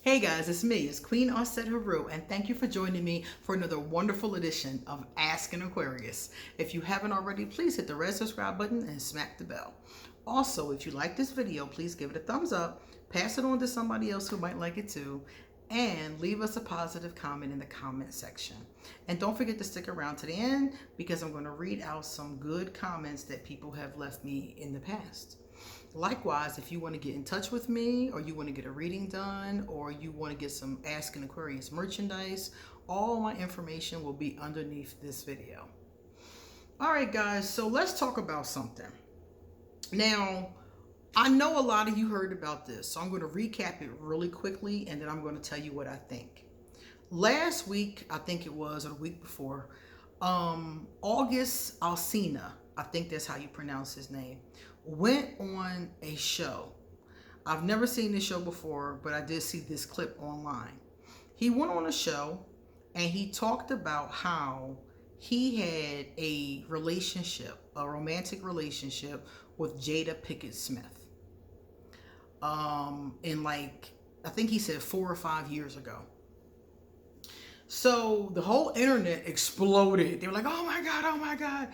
Hey guys, it's me, it's Queen Arsette Haru, and thank you for joining me for another wonderful edition of Ask an Aquarius. If you haven't already, please hit the red subscribe button and smack the bell. Also, if you like this video, please give it a thumbs up, pass it on to somebody else who might like it too, and leave us a positive comment in the comment section. And don't forget to stick around to the end because I'm going to read out some good comments that people have left me in the past. Likewise, if you want to get in touch with me, or you want to get a reading done, or you want to get some Ask an Aquarius merchandise, all my information will be underneath this video. All right, guys, so let's talk about something. Now, I know a lot of you heard about this, so I'm going to recap it really quickly, and then I'm going to tell you what I think. Last week, I think it was, or the week before, August Alsina, I think that's how you pronounce his name, went on a show. I've never seen this show before, but I did see this clip online. He went on a show and he talked about how he had a relationship, a romantic relationship with Jada Pinkett-Smith. In like, I think he said 4 or 5 years ago. So the whole internet exploded. They were like, oh my God,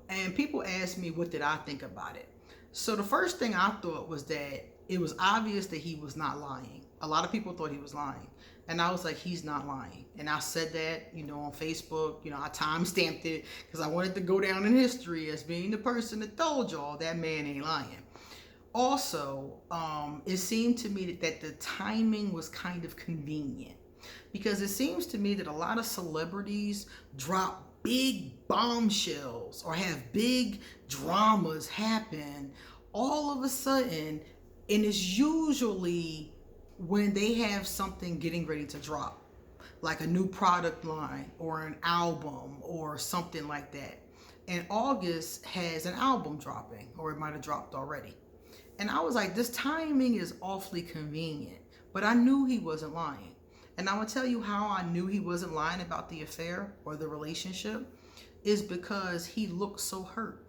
and people asked me, what did I think about it? So the first thing I thought was that it was obvious that he was not lying. A lot of people thought he was lying. And I was like, he's not lying. And I said that, on Facebook, I time-stamped it because I wanted to go down in history as being the person that told y'all that man ain't lying. Also, it seemed to me that the timing was kind of convenient. Because it seems to me that a lot of celebrities drop big bombshells or have big dramas happen all of a sudden, and it's usually when they have something getting ready to drop, like a new product line or an album or something like that. And August has an album dropping, or it might have dropped already. And I was like, this timing is awfully convenient, but I knew he wasn't lying. And I'm going to tell you how I knew he wasn't lying about the affair or the relationship is because he looked so hurt.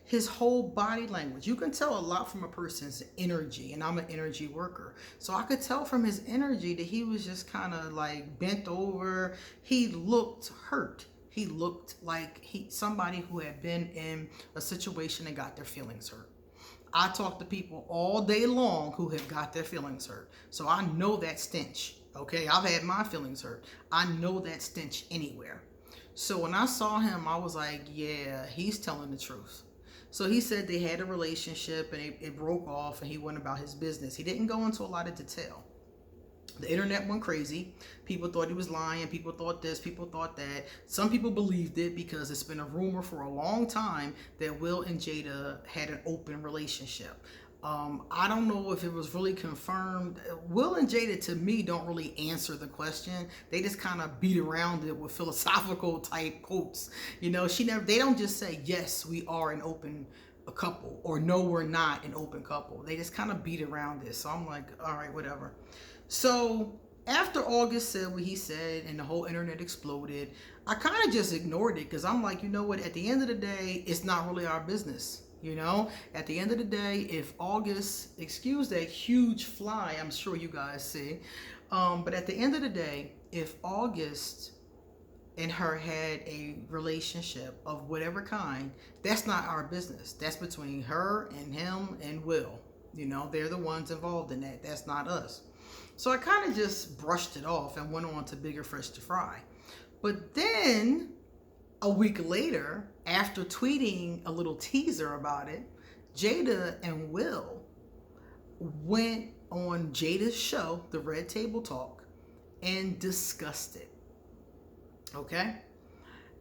His whole body language, you can tell a lot from a person's energy, and I'm an energy worker. So I could tell from his energy that he was just kind of like bent over. He looked hurt. He looked like somebody who had been in a situation and got their feelings hurt. I talk to people all day long who have got their feelings hurt. So I know that stench. Okay, I've had my feelings hurt. I know that stench anywhere. So when I saw him, I was like, yeah, he's telling the truth. So he said they had a relationship and it broke off and he went about his business. He didn't go into a lot of detail. The internet went crazy. People thought he was lying. People thought this. People thought that. Some people believed it because it's been a rumor for a long time that Will and Jada had an open relationship. I don't know if it was really confirmed. Will and Jada, to me, don't really answer the question. They just kind of beat around it with philosophical type quotes. They don't just say, yes, we are an open couple, or no, we're not an open couple. They just kind of beat around this. So I'm like, all right, whatever. So after August said what he said and the whole internet exploded, I kind of just ignored it because I'm like, you know what? At the end of the day, it's not really our business. At the end of the day, if August, excuse that huge fly, I'm sure you guys see, but at the end of the day, if August and her had a relationship of whatever kind, that's not our business. That's between her and him and Will. They're the ones involved in that. That's not us. So I kind of just brushed it off and went on to bigger fish to fry. But then a week later, after tweeting a little teaser about it, Jada and Will went on Jada's show, The Red Table Talk, and discussed it. Okay?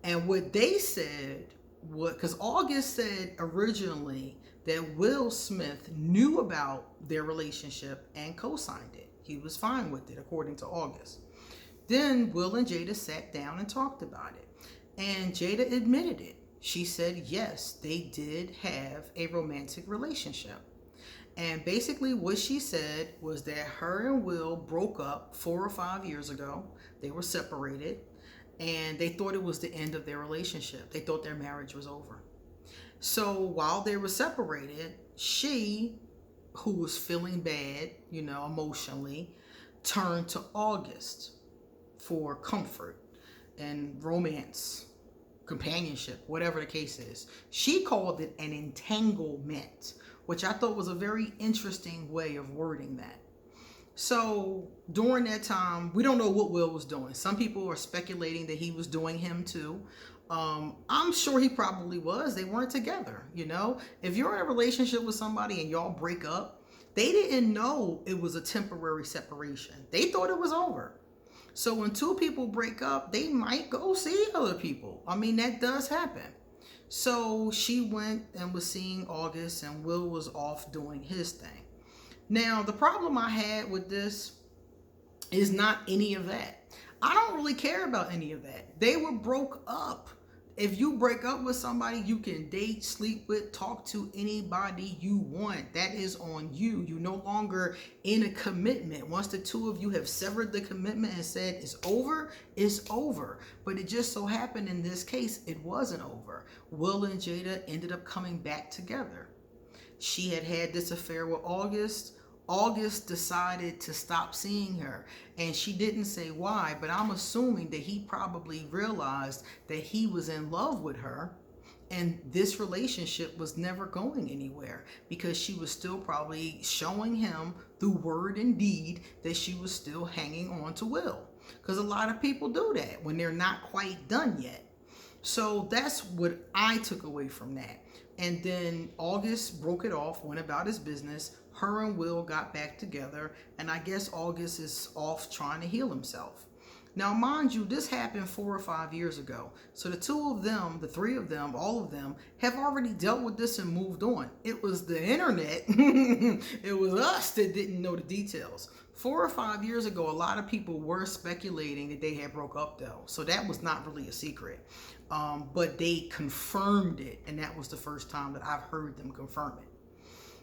And what they said was, because August said originally that Will Smith knew about their relationship and co-signed it. He was fine with it, according to August. Then Will and Jada sat down and talked about it. And Jada admitted it. She said, yes, they did have a romantic relationship. And basically what she said was that her and Will broke up 4 or 5 years ago. They were separated. And they thought it was the end of their relationship. They thought their marriage was over. So while they were separated, she, who was feeling bad, emotionally, turned to August for comfort and romance, companionship, whatever the case is. She called it an entanglement, which I thought was a very interesting way of wording that. So during that time, we don't know what Will was doing. Some people are speculating that he was doing him too. I'm sure he probably was. They weren't together, If you're in a relationship with somebody and y'all break up, they didn't know it was a temporary separation. They thought it was over. So when two people break up, they might go see other people. I mean, that does happen. So she went and was seeing August, and Will was off doing his thing. Now, the problem I had with this is not any of that. I don't really care about any of that. They were broke up. If you break up with somebody, you can date, sleep with, talk to anybody you want. That is on you. You're no longer in a commitment. Once the two of you have severed the commitment and said it's over, it's over. But it just so happened in this case, it wasn't over. Will and Jada ended up coming back together. She had had this affair with August. August decided to stop seeing her, and she didn't say why, but I'm assuming that he probably realized that he was in love with her, and this relationship was never going anywhere because she was still probably showing him through word and deed that she was still hanging on to Will, because a lot of people do that when they're not quite done yet. So that's what I took away from that. And then August broke it off, went about his business. Her and Will got back together, and I guess August is off trying to heal himself. Now, mind you, this happened 4 or 5 years ago. So the two of them, the three of them, all of them, have already dealt with this and moved on. It was the internet. It was us that didn't know the details. 4 or 5 years ago, a lot of people were speculating that they had broke up, though. So that was not really a secret. But they confirmed it, and that was the first time that I've heard them confirm it.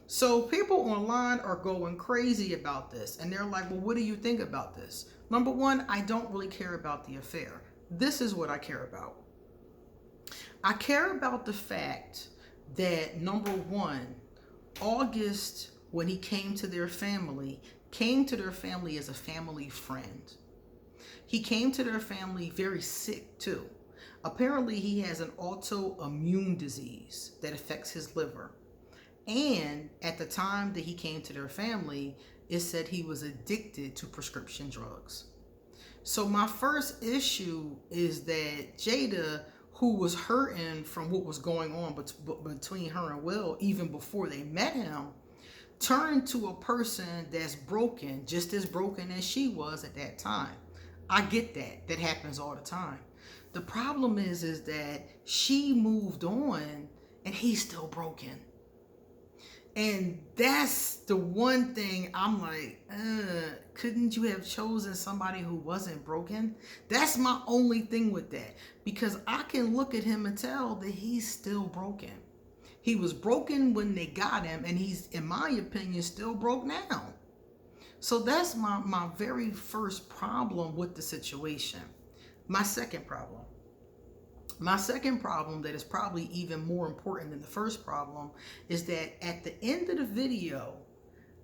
So people online are going crazy about this, and they're like, well, what do you think about this? Number one, I don't really care about the affair. This is what I care about. I care about the fact that, number one, August, when he came to their family as a family friend. He came to their family very sick too. Apparently he has an autoimmune disease that affects his liver. And at the time that he came to their family, it said he was addicted to prescription drugs. So my first issue is that Jada, who was hurting from what was going on between her and Will, even before they met him, turned to a person that's broken, just as broken as she was at that time. I get that. That happens all the time. The problem is that she moved on and he's still broken. And that's the one thing I'm like, couldn't you have chosen somebody who wasn't broken? That's my only thing with that. Because I can look at him and tell that he's still broken. He was broken when they got him, and he's, in my opinion, still broke now. So that's my very first problem with the situation. My second problem that is probably even more important than the first problem is that at the end of the video,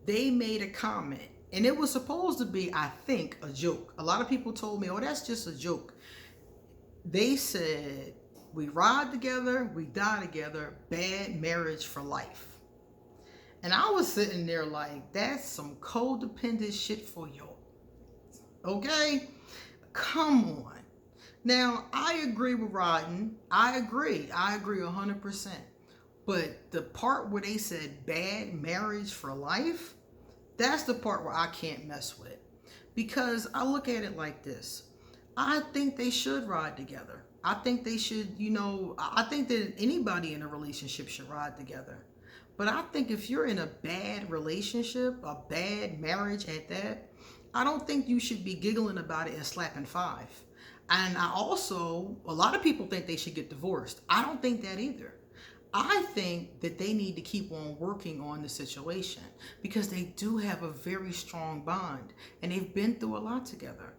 they made a comment, and it was supposed to be, I think, a joke. A lot of people told me, oh, that's just a joke. They said, we ride together, we die together, bad marriage for life. And I was sitting there like, that's some codependent shit for you. Okay? Come on. Now, I agree with riding. I agree 100%. But the part where they said bad marriage for life, that's the part where I can't mess with. Because I look at it like this. I think they should ride together. I think they should, I think that anybody in a relationship should ride together. But I think if you're in a bad relationship, a bad marriage at that, I don't think you should be giggling about it and slapping five. And a lot of people think they should get divorced. I don't think that either. I think that they need to keep on working on the situation because they do have a very strong bond and they've been through a lot together.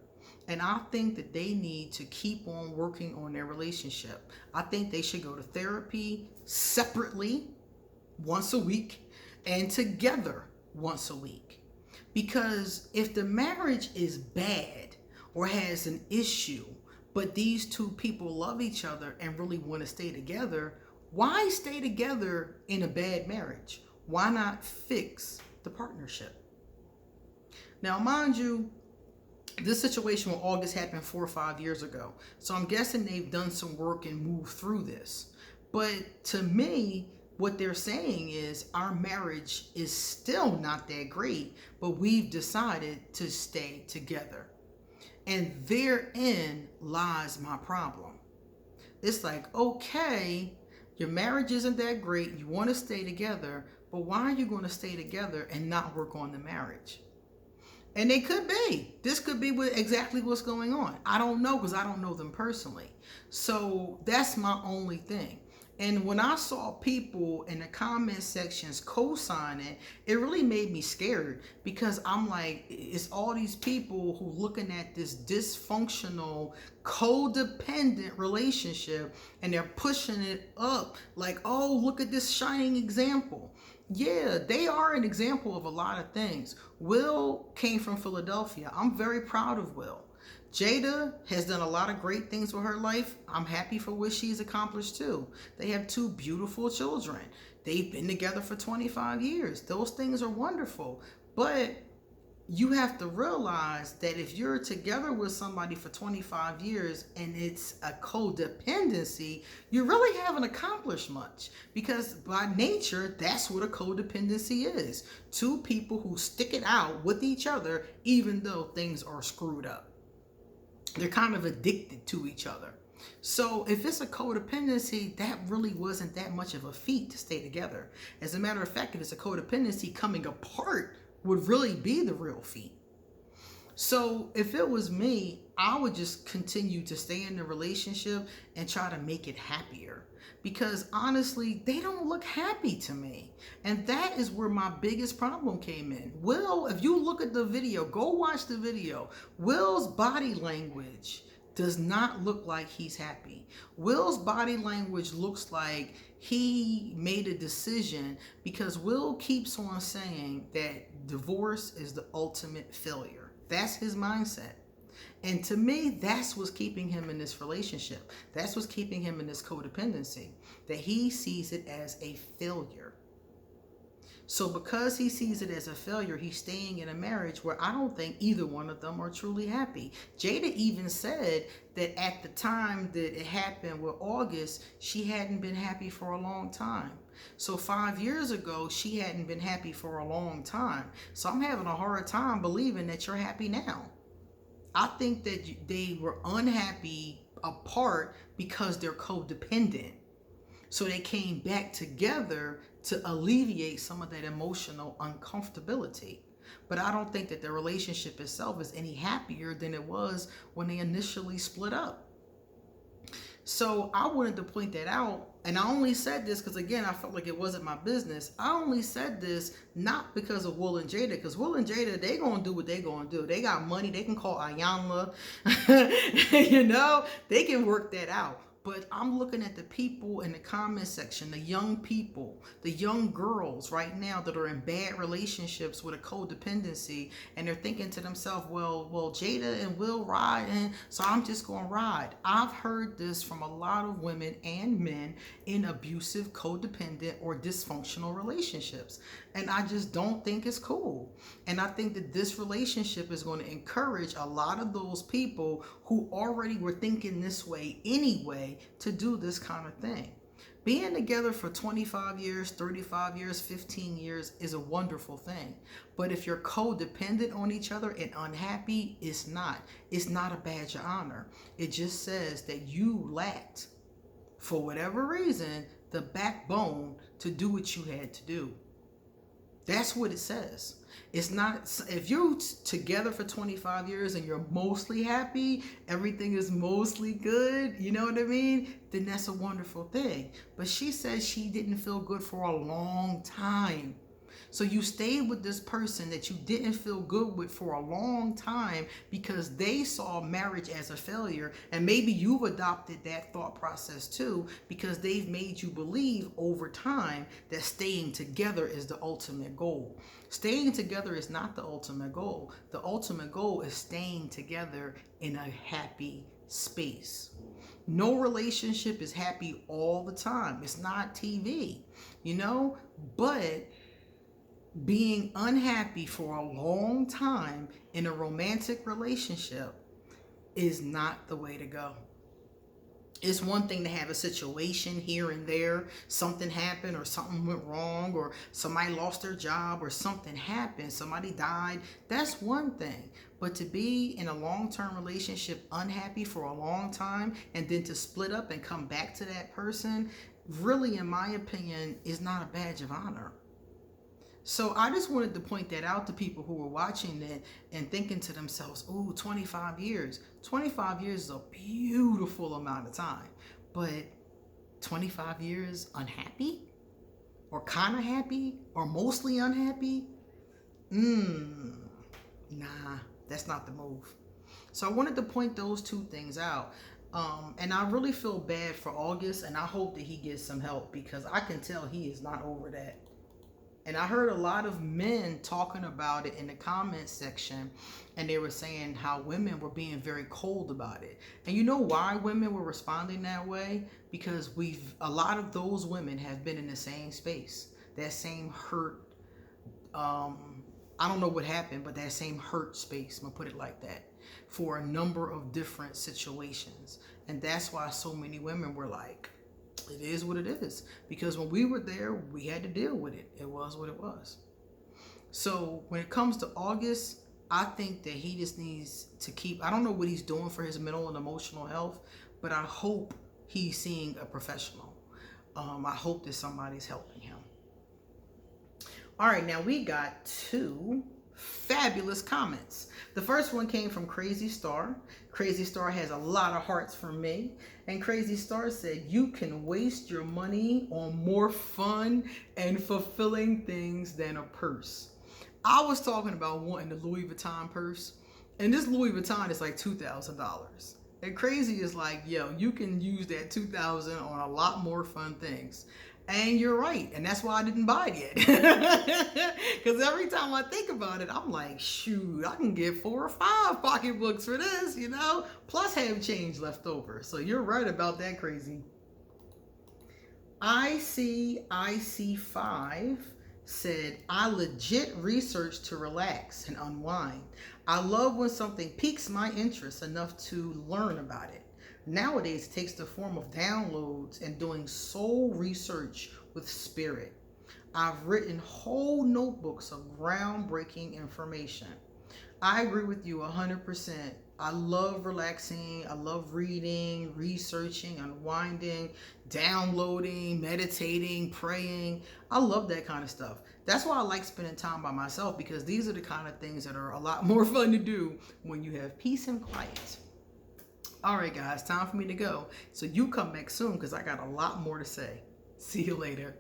And I think that they need to keep on working on their relationship. I think they should go to therapy separately once a week and together once a week. Because if the marriage is bad or has an issue, but these two people love each other and really want to stay together, why stay together in a bad marriage? Why not fix the partnership? Now, mind you, this situation with August happened 4 or 5 years ago. So I'm guessing they've done some work and moved through this. But to me, what they're saying is our marriage is still not that great, but we've decided to stay together. And therein lies my problem. It's like, okay, your marriage isn't that great. You want to stay together, but why are you going to stay together and not work on the marriage? And they could be. This could be exactly what's going on. I don't know, because I don't know them personally. So that's my only thing. And when I saw people in the comment sections co-signing, it really made me scared, because I'm like, it's all these people who looking at this dysfunctional, codependent relationship, and they're pushing it up like, oh, look at this shining example. Yeah, they are an example of a lot of things. Will came from Philadelphia. I'm very proud of Will. Jada has done a lot of great things with her life. I'm happy for what she's accomplished too. They have 2 beautiful children. They've been together for 25 years. Those things are wonderful. But you have to realize that if you're together with somebody for 25 years and it's a codependency, you really haven't accomplished much, because by nature, that's what a codependency is. 2 people who stick it out with each other even though things are screwed up. They're kind of addicted to each other. So if it's a codependency, that really wasn't that much of a feat to stay together. As a matter of fact, if it's a codependency, coming apart would really be the real feat. So if it was me, I would just continue to stay in the relationship and try to make it happier, because honestly, they don't look happy to me. And that is where my biggest problem came in. Will, if you look at the video, go watch the video. Will's body language does not look like he's happy. Will's body language looks like he made a decision, because Will keeps on saying that divorce is the ultimate failure. That's his mindset. And to me, that's what's keeping him in this relationship. That's what's keeping him in this codependency, that he sees it as a failure. So because he sees it as a failure, he's staying in a marriage where I don't think either one of them are truly happy. Jada even said that at the time that it happened with August, she hadn't been happy for a long time. So 5 years ago, she hadn't been happy for a long time. So I'm having a hard time believing that you're happy now. I think that they were unhappy apart because they're codependent. So they came back together to alleviate some of that emotional uncomfortability. But I don't think that the relationship itself is any happier than it was when they initially split up. So I wanted to point that out. And I only said this because, again, I felt like it wasn't my business. I only said this not because of Will and Jada, because Will and Jada, they going to do what they going to do. They got money. They can call Ayanla. You know, they can work that out. But I'm looking at the people in the comment section, the young people, the young girls right now that are in bad relationships with a codependency, and they're thinking to themselves, well, Jada and Will ride, and so I'm just going to ride. I've heard this from a lot of women and men in abusive, codependent, or dysfunctional relationships. And I just don't think it's cool. And I think that this relationship is going to encourage a lot of those people who already were thinking this way anyway to do this kind of thing. Being together for 25 years, 35 years, 15 years is a wonderful thing. But if you're codependent on each other and unhappy, it's not. It's not a badge of honor. It just says that you lacked, for whatever reason, the backbone to do what you had to do. That's what it says. It's not, if you're together for 25 years and you're mostly happy, everything is mostly good, you know what I mean? Then that's a wonderful thing. But she says she didn't feel good for a long time. So you stayed with this person that you didn't feel good with for a long time because they saw marriage as a failure. And maybe you've adopted that thought process too, because they've made you believe over time that staying together is the ultimate goal. Staying together is not the ultimate goal. The ultimate goal is staying together in a happy space. No relationship is happy all the time. It's not TV, but being unhappy for a long time in a romantic relationship is not the way to go. It's one thing to have a situation here and there, something happened or something went wrong or somebody lost their job or something happened, somebody died. That's one thing. But to be in a long-term relationship unhappy for a long time and then to split up and come back to that person, really, in my opinion, is not a badge of honor. So I just wanted to point that out to people who were watching it and thinking to themselves, ooh, 25 years. 25 years is a beautiful amount of time. But 25 years unhappy? Or kind of happy? Or mostly unhappy? Nah, that's not the move. So I wanted to point those two things out. And I really feel bad for August, and I hope that he gets some help because I can tell he is not over that. And I heard a lot of men talking about it in the comments section, and they were saying how women were being very cold about it. And you know why women were responding that way? Because a lot of those women have been in the same space, that same hurt. I don't know what happened, but that same hurt space, I'm gonna put it like that, for a number of different situations. And that's why so many women were like, it is what it is. Because when we were there, we had to deal with it. It was what it was. So when it comes to August, I think that he just needs to I don't know what he's doing for his mental and emotional health, but I hope he's seeing a professional. I hope that somebody's helping him. All right, now we got two fabulous comments. The first one came from Crazy Star. Crazy Star has a lot of hearts for me. And Crazy Star said, you can waste your money on more fun and fulfilling things than a purse. I was talking about wanting the Louis Vuitton purse. And this Louis Vuitton is like $2,000. And Crazy is like, yo, you can use that $2,000 on a lot more fun things. And you're right. And that's why I didn't buy it yet. Because every time I think about it, I'm like, shoot, I can get 4 or 5 pocketbooks for this, plus have change left over. So you're right about that, Crazy. IC5 said, I legit research to relax and unwind. I love when something piques my interest enough to learn about it. Nowadays, it takes the form of downloads and doing soul research with spirit. I've written whole notebooks of groundbreaking information. I agree with you 100%. I love relaxing. I love reading, researching, unwinding, downloading, meditating, praying. I love that kind of stuff. That's why I like spending time by myself, because these are the kind of things that are a lot more fun to do when you have peace and quiet. All right, guys, time for me to go. So you come back soon because I got a lot more to say. See you later.